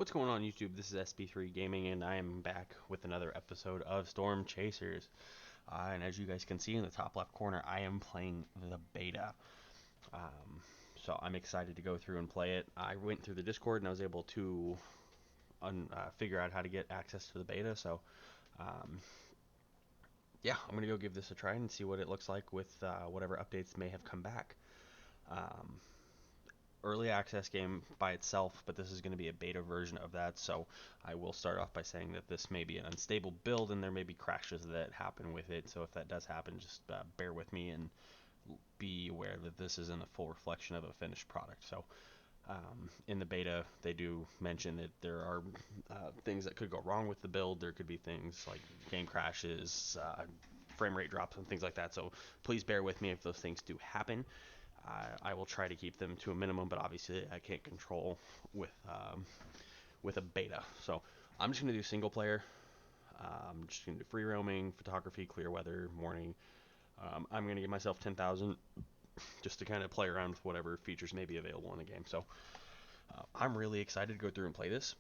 What's going on YouTube? This is SB3 Gaming and I am back with another episode of Storm Chasers. And as you guys can see in the top left corner, I am playing the beta. Um, so I'm excited to go through and play it. I went through the Discord and I was able to figure out how to get access to the beta. So um, yeah, I'm going to go give this a try and see what it looks like with whatever updates may have come back. Um, Early access game by itself, but this is going to be a beta version of that, so I will start off by saying that this may be an unstable build and there may be crashes that happen with it, so if that does happen, just bear with me and be aware that this isn't a full reflection of a finished product. So in the beta, they do mention that there are things that could go wrong with the build. There could be things like game crashes, frame rate drops, and things like that, so please bear with me if those things do happen. I will try to keep them to a minimum, but obviously I can't control with a beta. So I'm just going to do single player. I'm just going to do free roaming, photography, clear weather, morning. I'm going to give myself 10,000 just to kind of play around with whatever features may be available in the game. So I'm really excited to go through and play this.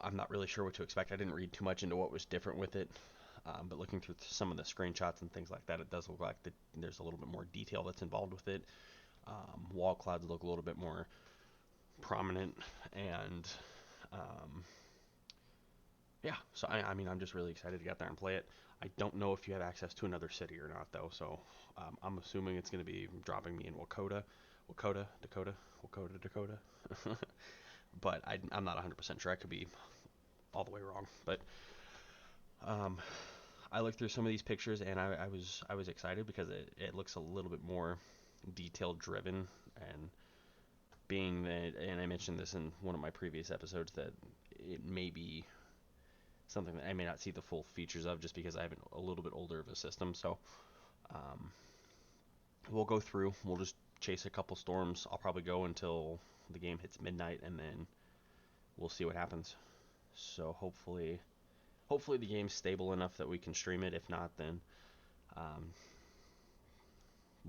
I'm not really sure what to expect. I didn't read too much into what was different with it. But looking through some of the screenshots and things like that, it does look like there's a little bit more detail that's involved with it. Wall clouds look a little bit more prominent, and yeah, so I mean, I'm just really excited to get there and play it. I don't know if you have access to another city or not, though, so I'm assuming it's going to be dropping me in Dakota. But I'm not 100% sure. I could be all the way wrong, but um, I looked through some of these pictures and I was excited because it looks a little bit more detail driven, and being that, and I mentioned this in one of my previous episodes, that it may be something that I may not see the full features of just because I have a little bit older of a system. So um, we'll go through, we'll just chase a couple storms. I'll probably go until the game hits midnight and then we'll see what happens. So hopefully the game's stable enough that we can stream it. If not, then um,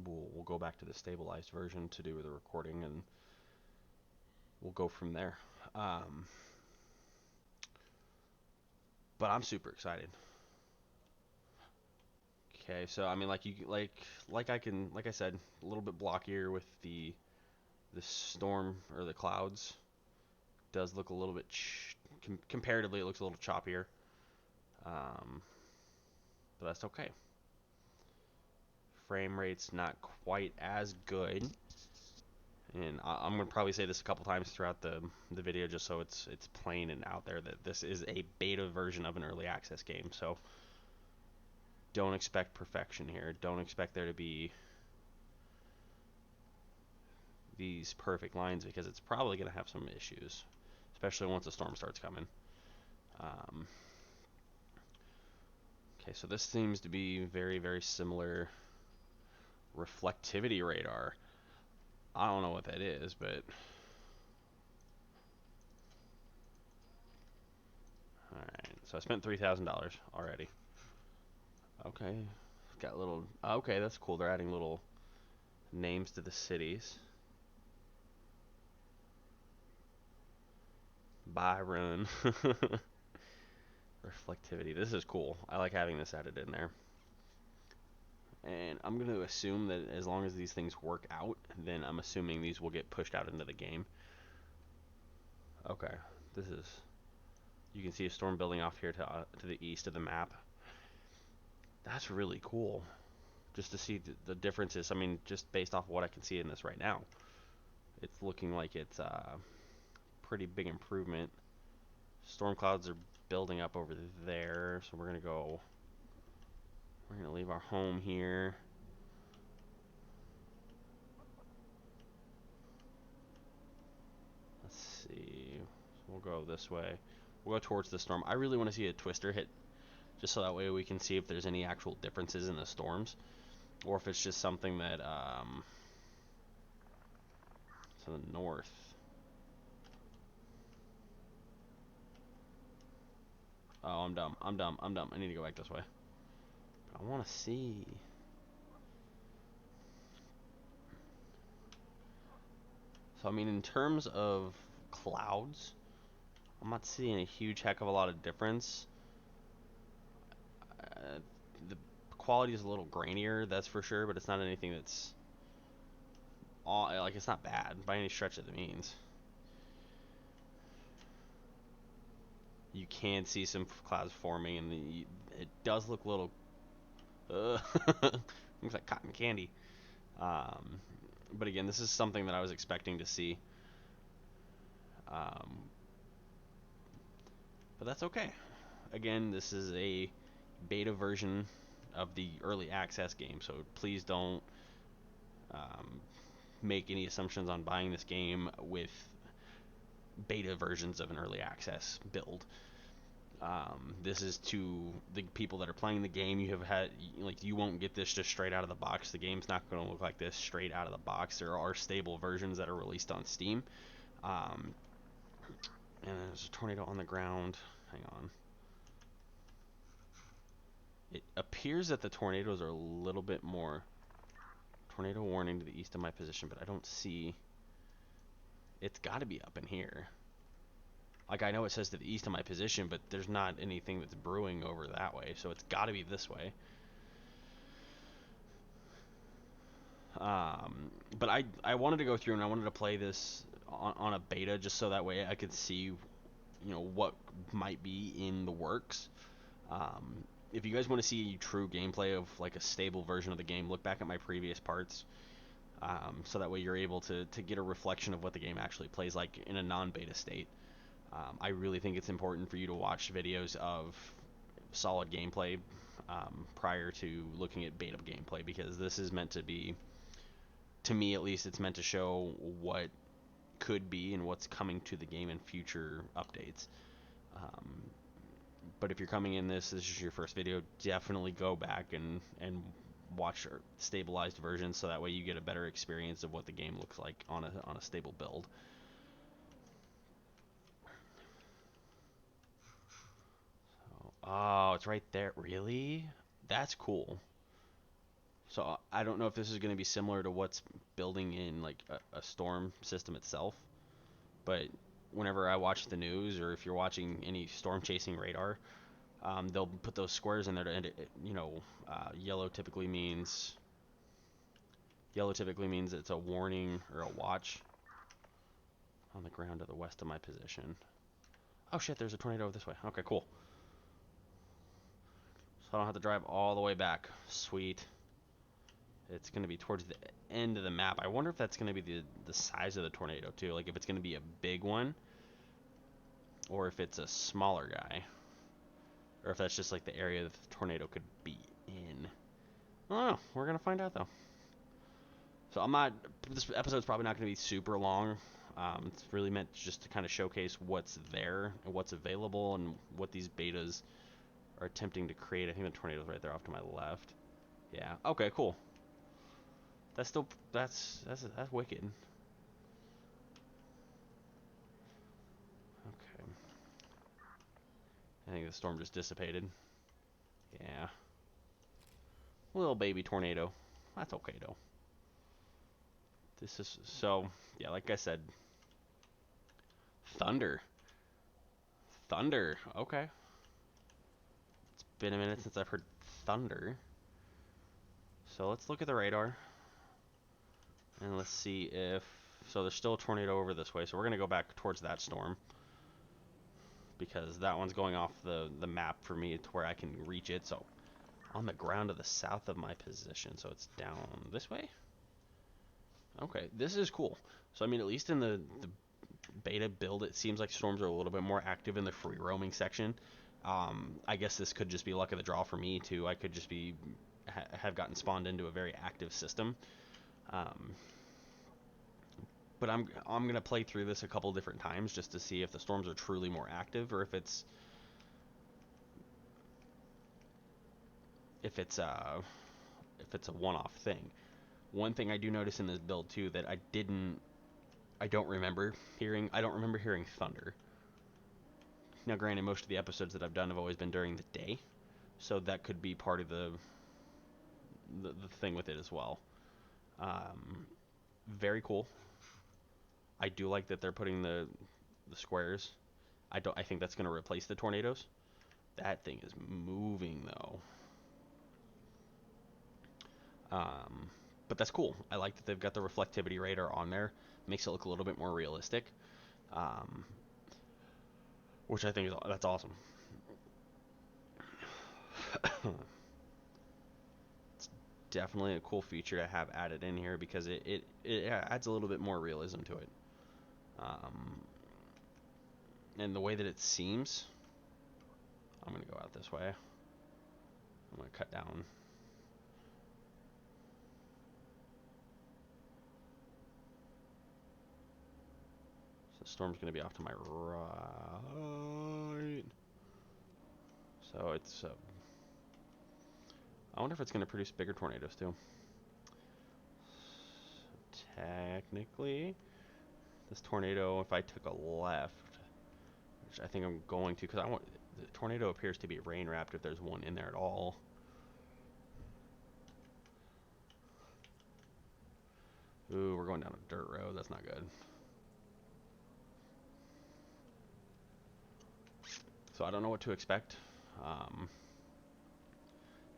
we'll go back to the stabilized version to do the recording, and we'll go from there. But I'm super excited. Okay, so I mean, like I said, a little bit blockier with the storm or the clouds. Does look a little bit comparatively, it looks a little choppier. Um, but that's okay. Frame rate's not quite as good, and I'm gonna probably say this a couple times throughout the video just so it's plain and out there that this is a beta version of an early access game. So don't expect perfection here. Don't expect there to be these perfect lines, because it's probably going to have some issues, especially once the storm starts coming. Okay, so this seems to be very, very similar reflectivity radar. I don't know what that is, but alright, so I spent $3,000 already. Okay, got little, okay, that's cool. They're adding little names to the cities. Byron. Reflectivity. This is cool. I like having this added in there. And I'm going to assume that as long as these things work out, then I'm assuming these will get pushed out into the game. Okay, this is, you can see a storm building off here to the east of the map. That's really cool, just to see the differences. I mean, just based off of what I can see in this right now, it's looking like it's a pretty big improvement. Storm clouds are building up over there, so we're going to leave our home here. Let's see. We'll go this way. We'll go towards the storm. I really want to see a twister hit, just so that way we can see if there's any actual differences in the storms, or if it's just something that to the north. Oh, I'm dumb. I need to go back this way. But I want to see. So I mean, in terms of clouds. I'm not seeing a huge heck of a lot of difference. The quality is a little grainier, that's for sure, but it's not anything that's like, it's not bad by any stretch of the means. You can see some clouds forming, and it does look a little looks like cotton candy. But again, this is something that I was expecting to see. Um, but that's okay. Again, this is a beta version of the early access game, so please don't um, make any assumptions on buying this game with beta versions of an early access build. This is to the people that are playing the game. You won't get this just straight out of the box. The game's not going to look like this straight out of the box. There are stable versions that are released on Steam. And there's a tornado on the ground. Hang on. It appears that the tornadoes are a little bit more. Tornado warning to the east of my position, but I don't see. It's got to be up in here. Like, I know it says to the east of my position, but there's not anything that's brewing over that way, so it's got to be this way. But I wanted to go through and I wanted to play this on a beta just so that way I could see, what might be in the works. If you guys want to see true gameplay of like a stable version of the game, look back at my previous parts. So that way you're able to get a reflection of what the game actually plays like in a non-beta state. I really think it's important for you to watch videos of solid gameplay prior to looking at beta gameplay, because this is meant to be, to me at least, it's meant to show what could be and what's coming to the game in future updates. But if you're coming in this is your first video, definitely go back and watch stabilized versions so that way you get a better experience of what the game looks like on a stable build. Oh, it's right there. Really? That's cool. So I don't know if this is going to be similar to what's building in like a storm system itself, but whenever I watch the news or if you're watching any storm chasing radar, they'll put those squares in there to end it. Yellow typically means it's a warning or a watch on the ground to the west of my position. Oh shit, there's a tornado this way. Okay, cool. So I don't have to drive all the way back. Sweet. It's going to be towards the end of the map. I wonder if that's going to be the size of the tornado too. Like if it's going to be a big one or if it's a smaller guy. Or if that's just like the area that the tornado could be in. I don't know. We're going to find out though. So this episode's probably not going to be super long. It's really meant just to kind of showcase what's there and what's available and what these betas are attempting to create. I think the tornado's right there off to my left. Yeah. Okay, cool. That's wicked. Okay. I think the storm just dissipated. Yeah. Little baby tornado. That's okay though. This is yeah, like I said. Thunder. Okay. It's been a minute since I've heard thunder. So let's look at the radar. And let's see if... So there's still a tornado over this way, so we're going to go back towards that storm. Because that one's going off the map for me to where I can reach it. So on the ground to the south of my position. So it's down this way? Okay, this is cool. So I mean, at least in the beta build, it seems like storms are a little bit more active in the free roaming section. I guess this could just be luck of the draw for me too. I could just be have gotten spawned into a very active system. But I'm gonna play through this a couple different times just to see if the storms are truly more active or if it's a one-off thing. One thing I do notice in this build too that I don't remember hearing. I don't remember hearing thunder. Now, granted, most of the episodes that I've done have always been during the day, so that could be part of the thing with it as well. Very cool. I do like that they're putting the the squares. I think that's going to replace the tornadoes. That thing is moving though. Um, but that's cool. I like that they've got the reflectivity radar on there. Makes it look a little bit more realistic. Um, which I think that's awesome. It's definitely a cool feature to have added in here because it adds a little bit more realism to it. And the way that it seems, I'm going to go out this way. I'm going to cut down. So the storm's going to be off to my right. So it's, I wonder if it's going to produce bigger tornadoes too. So technically, this tornado, if I took a left, which I think I'm going to, because the tornado appears to be rain wrapped if there's one in there at all. Ooh, we're going down a dirt road. That's not good. So I don't know what to expect.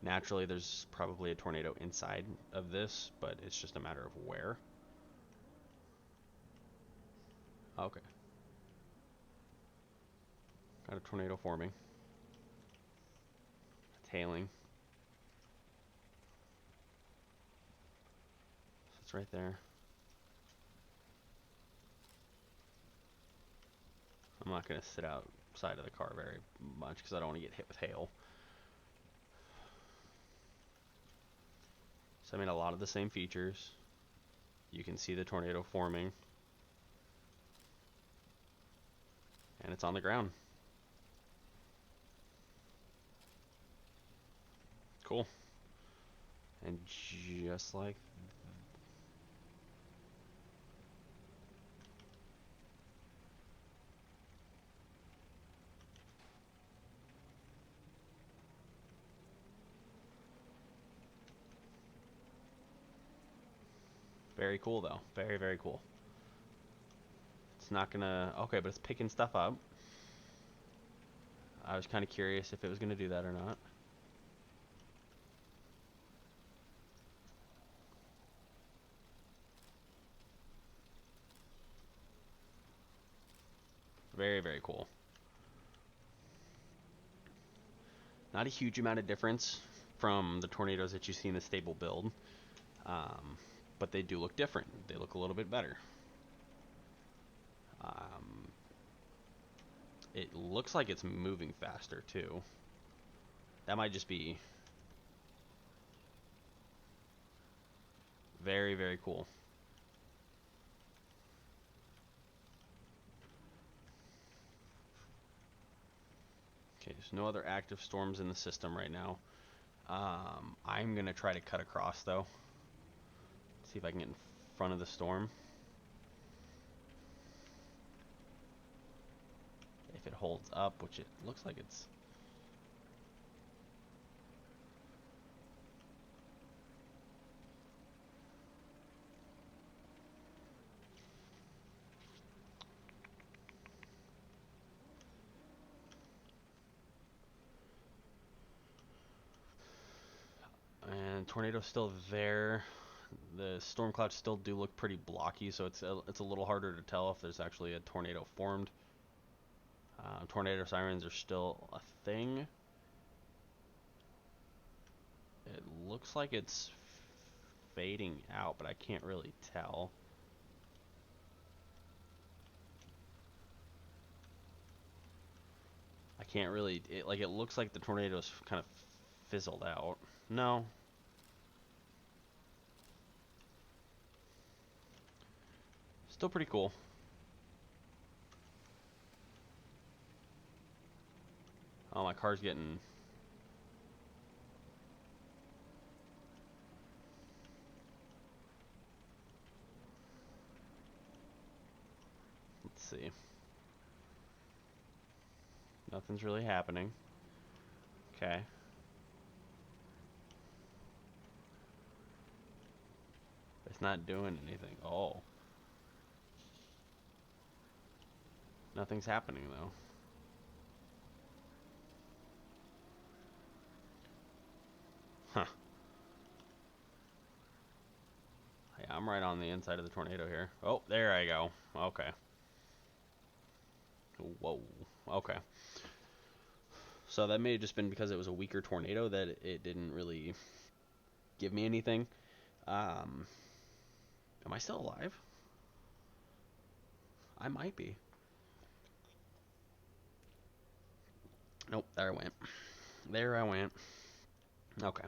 Naturally, there's probably a tornado inside of this, but it's just a matter of where. Okay. Got a tornado forming. It's hailing. So it's right there. I'm not going to sit outside of the car very much because I don't want to get hit with hail. So I mean, a lot of the same features. You can see the tornado forming. And it's on the ground. Cool. And just like very cool though. Very, very cool. It's not gonna, okay, but it's picking stuff up. I was kind of curious if it was gonna do that or not. Very, very cool. Not a huge amount of difference from the tornadoes that you see in the stable build, but they do look different. They look a little bit better. It looks like it's moving faster too. That might just be very, very cool. Okay, there's no other active storms in the system right now. I'm going to try to cut across though. See if I can get in front of the storm. If it holds up, which it looks like it's... And tornado's still there. The storm clouds still do look pretty blocky, so it's a little harder to tell if there's actually a tornado formed. Tornado sirens are still a thing. It looks like it's fading out, but I can't really tell. I can't really, it looks like the tornado's kind of fizzled out. No. Still pretty cool. Oh, my car's getting... Let's see. Nothing's really happening. Okay. It's not doing anything. Oh. Nothing's happening though. Huh. Yeah, I'm right on the inside of the tornado here. Oh, there I go. Okay. Whoa. Okay. So that may have just been because it was a weaker tornado that it didn't really give me anything. Um, am I still alive? I might be. Nope, there I went. There I went. Okay.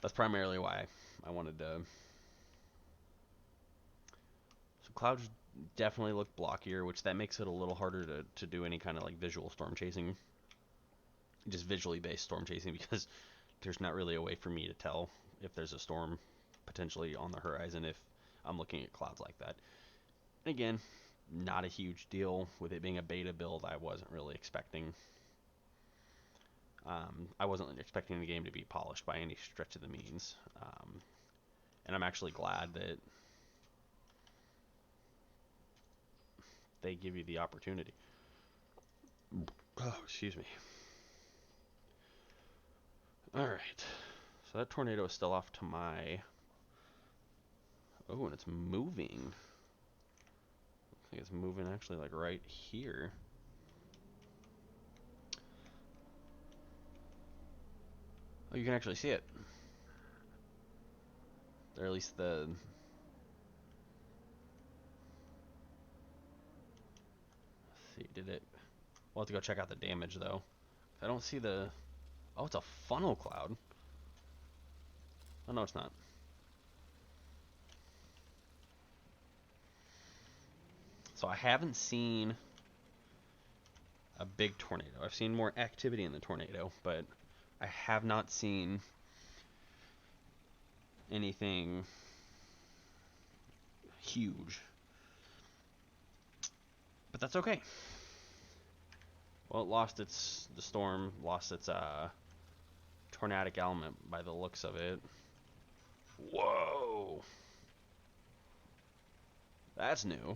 That's primarily why I wanted to. So clouds definitely look blockier, which that makes it a little harder to do any kind of like visual storm chasing, just visually based storm chasing, because there's not really a way for me to tell if there's a storm potentially on the horizon if I'm looking at clouds like that. Again, not a huge deal with it being a beta build. I wasn't expecting the game to be polished by any stretch of the means, and I'm actually glad that they give you the opportunity. Oh, excuse me. All right, so that tornado is still off to my. Oh, and it's moving. I think it's moving actually like right here. Oh, you can actually see it. Or at least the. Let's see, did it? We'll have to go check out the damage though. I don't see the. Oh, it's a funnel cloud. Oh no, it's not. So I haven't seen a big tornado. I've seen more activity in the tornado, but I have not seen anything huge. But that's okay. Well, it lost its the storm lost its tornadic element by the looks of it. Whoa, that's new.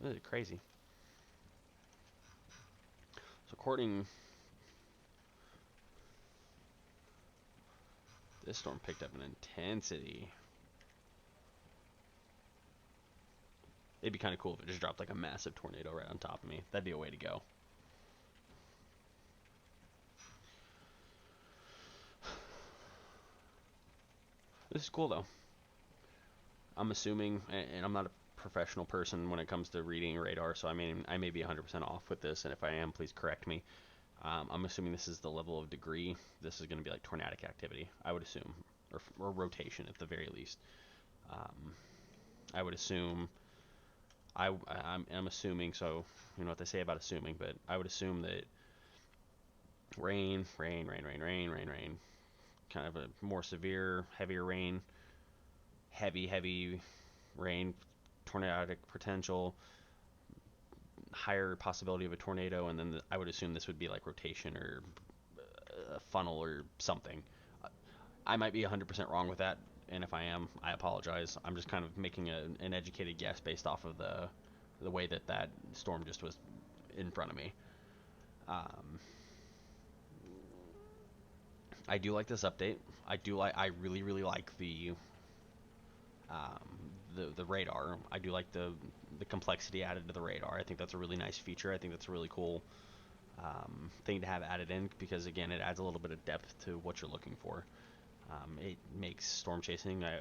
This is crazy. So according, this storm picked up an intensity. It'd be kind of cool if it just dropped like a massive tornado right on top of me. That'd be a way to go. This is cool though. I'm assuming, and I'm not a professional person when it comes to reading radar, so I may be 100% off with this, and if I am, please correct me. I'm assuming this is the level of degree. This is going to be like tornadic activity, I would assume, or rotation at the very least. Um, I would assume. I'm assuming, so you know what they say about assuming, but I would assume that rain, kind of a more severe, heavier rain, heavy rain, tornadic potential, higher possibility of a tornado, and then I would assume this would be like rotation or a funnel or something. I might be 100% wrong with that, and if I am, I apologize. I'm just kind of making an educated guess based off of the way that storm just was in front of me. Um, I do like this update. I really like the radar. I do like the complexity added to the radar. I think that's a really nice feature. I think that's a really cool thing to have added in because again, it adds a little bit of depth to what you're looking for. It makes storm chasing a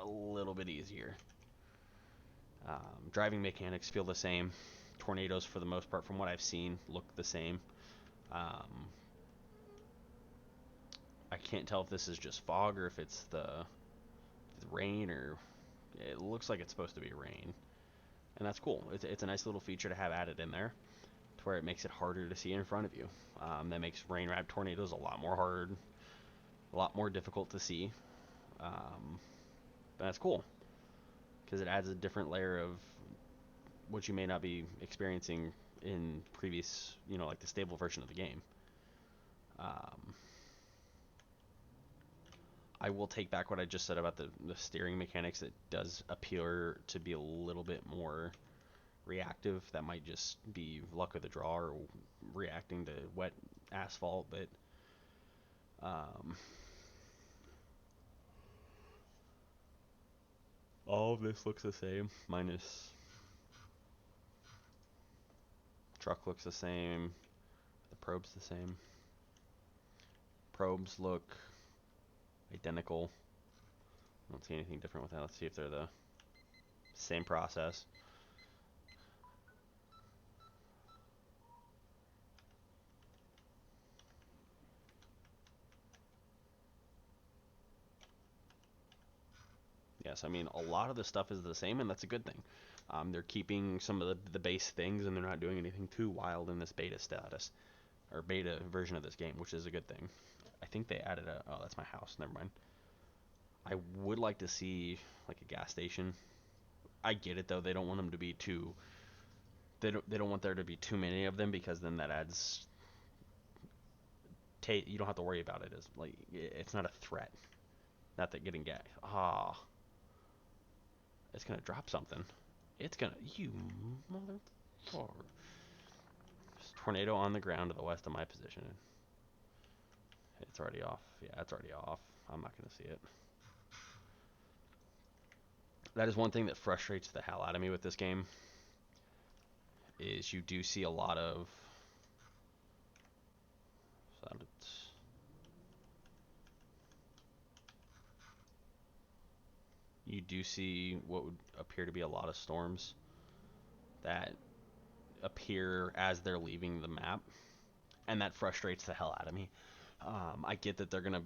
little bit easier. Driving mechanics feel the same. Tornadoes, for the most part, from what I've seen, look the same. Um, I can't tell if this is just fog or if it's the rain, or it looks like it's supposed to be rain, and that's cool. It's a nice little feature to have added in there, to where it makes it harder to see in front of you. That makes rain-wrapped tornadoes a lot more hard, a lot more difficult to see. But that's cool because it adds a different layer of which you may not be experiencing in previous, like the stable version of the game. Um, I will take back what I just said about the steering mechanics. It does appear to be a little bit more reactive. That might just be luck of the draw or reacting to wet asphalt, but um, all of this looks the same, minus truck looks the same, the probe's the same. Probes look identical. I don't see anything different with that. Let's see if they're the same process. Yes, I mean, a lot of the stuff is the same, and that's a good thing. They're keeping some of the base things, and they're not doing anything too wild in this beta status, or beta version of this game, which is a good thing. I think they added a... Oh, that's my house. Never mind. I would like to see, like, a gas station. I get it, though. They don't want them to be too... They don't want there to be too many of them, because then that adds... You don't have to worry about it. It's not a threat. Not that getting gas... Ah... It's gonna drop something. It's gonna... You mother... Tornado on the ground to the west of my position. It's already off. Yeah, it's already off. I'm not gonna see it. That is one thing that frustrates the hell out of me with this game. Is you do see a lot of... You do see what would appear to be a lot of storms that appear as they're leaving the map, and that frustrates the hell out of me. I get that they're gonna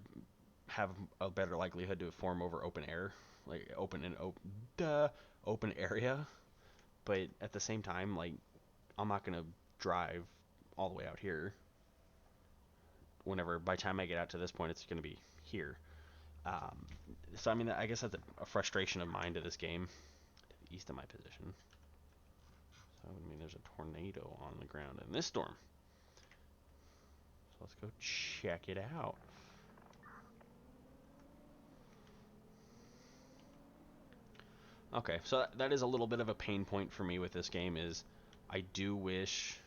have a better likelihood to form over open air, like open area, but at the same time, like, I'm not gonna drive all the way out here. Whenever, by the time I get out to this point, it's gonna be here. Um, so I mean, I guess that's a frustration of mine to this game. To the east of my position. So I mean, there's a tornado on the ground in this storm. So let's go check it out. Okay, so that is a little bit of a pain point for me with this game. Is I do wish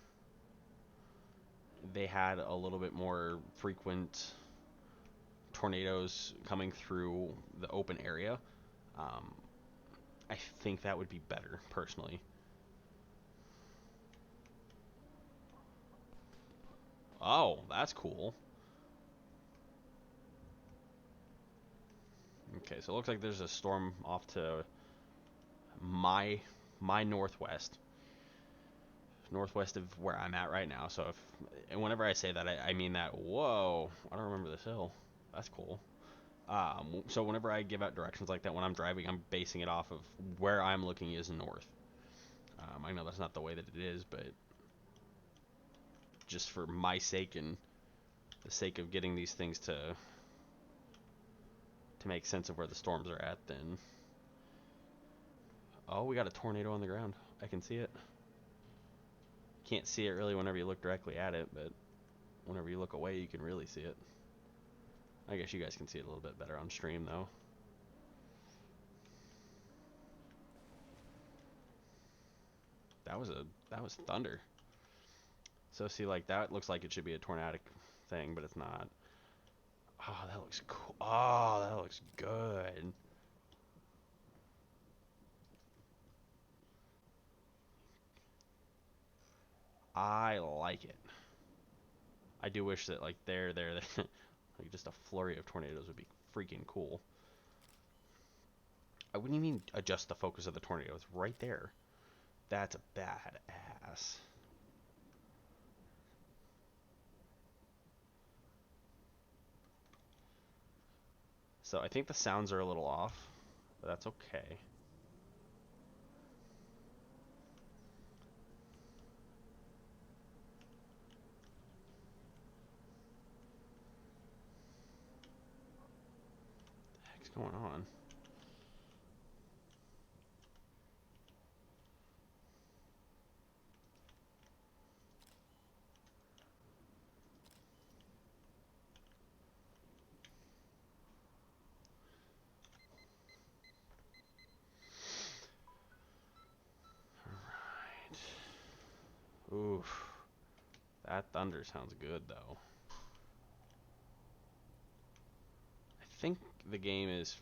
they had a little bit more frequent tornadoes coming through the open area. Um, I think that would be better, personally. Oh, that's cool. Okay, so it looks like there's a storm off to my northwest of where I'm at right now. So and whenever I say that, I mean that. Whoa, I don't remember this hill. That's cool. So whenever I give out directions like that when I'm driving, I'm basing it off of where I'm looking is north. I know that's not the way that it is, but just for my sake and the sake of getting these things to make sense of where the storms are at, then... Oh, we got a tornado on the ground. I can see it. Can't see it really whenever you look directly at it, but whenever you look away, you can really see it. I guess you guys can see it a little bit better on stream, though. That was thunder. So see, like, that looks like it should be a tornadic thing, but it's not. Oh, that looks cool. Oh, that looks good. I like it. I do wish that, like, like, just a flurry of tornadoes would be freaking cool. I wouldn't even adjust the focus of the tornado. It's right there. That's a badass. So I think the sounds are a little off, but that's okay. What the heck's going on? Oof. That thunder sounds good, though. I think the game is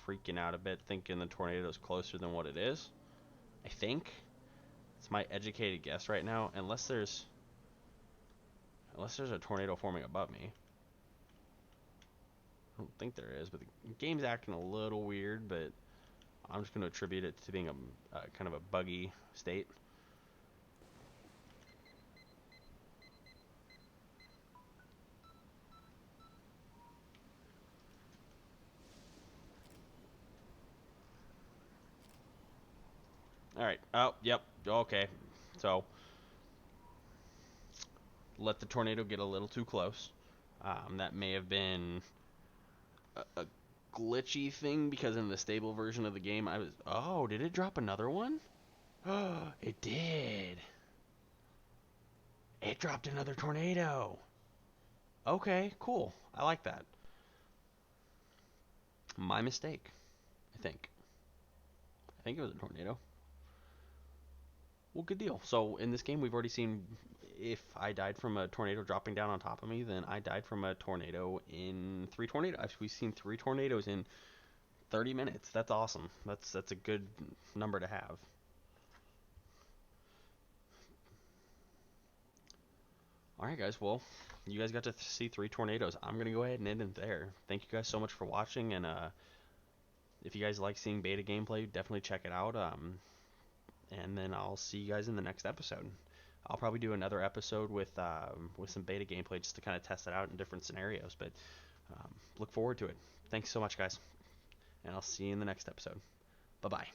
freaking out a bit, thinking the tornado is closer than what it is. I think. It's my educated guess right now, unless there's a tornado forming above me. I don't think there is, but the game's acting a little weird, but I'm just going to attribute it to being a kind of a buggy state. All right. Oh, yep. Okay. So let the tornado get a little too close. That may have been a glitchy thing because in the stable version of the game, I was. Oh, did it drop another one? Oh, it did. It dropped another tornado. Okay, cool. I like that. My mistake, I think. I think it was a tornado. Well, good deal. So in this game, we've already seen if I died from a tornado dropping down on top of me, then I died from a tornado in three tornadoes. We've seen three tornadoes in 30 minutes. That's awesome. That's a good number to have. All right, guys. Well, you guys got to see three tornadoes. I'm gonna go ahead and end it there. Thank you guys so much for watching, and if you guys like seeing beta gameplay, definitely check it out. And then I'll see you guys in the next episode. I'll probably do another episode with some beta gameplay just to kind of test it out in different scenarios. But look forward to it. Thanks so much, guys, and I'll see you in the next episode. Bye bye.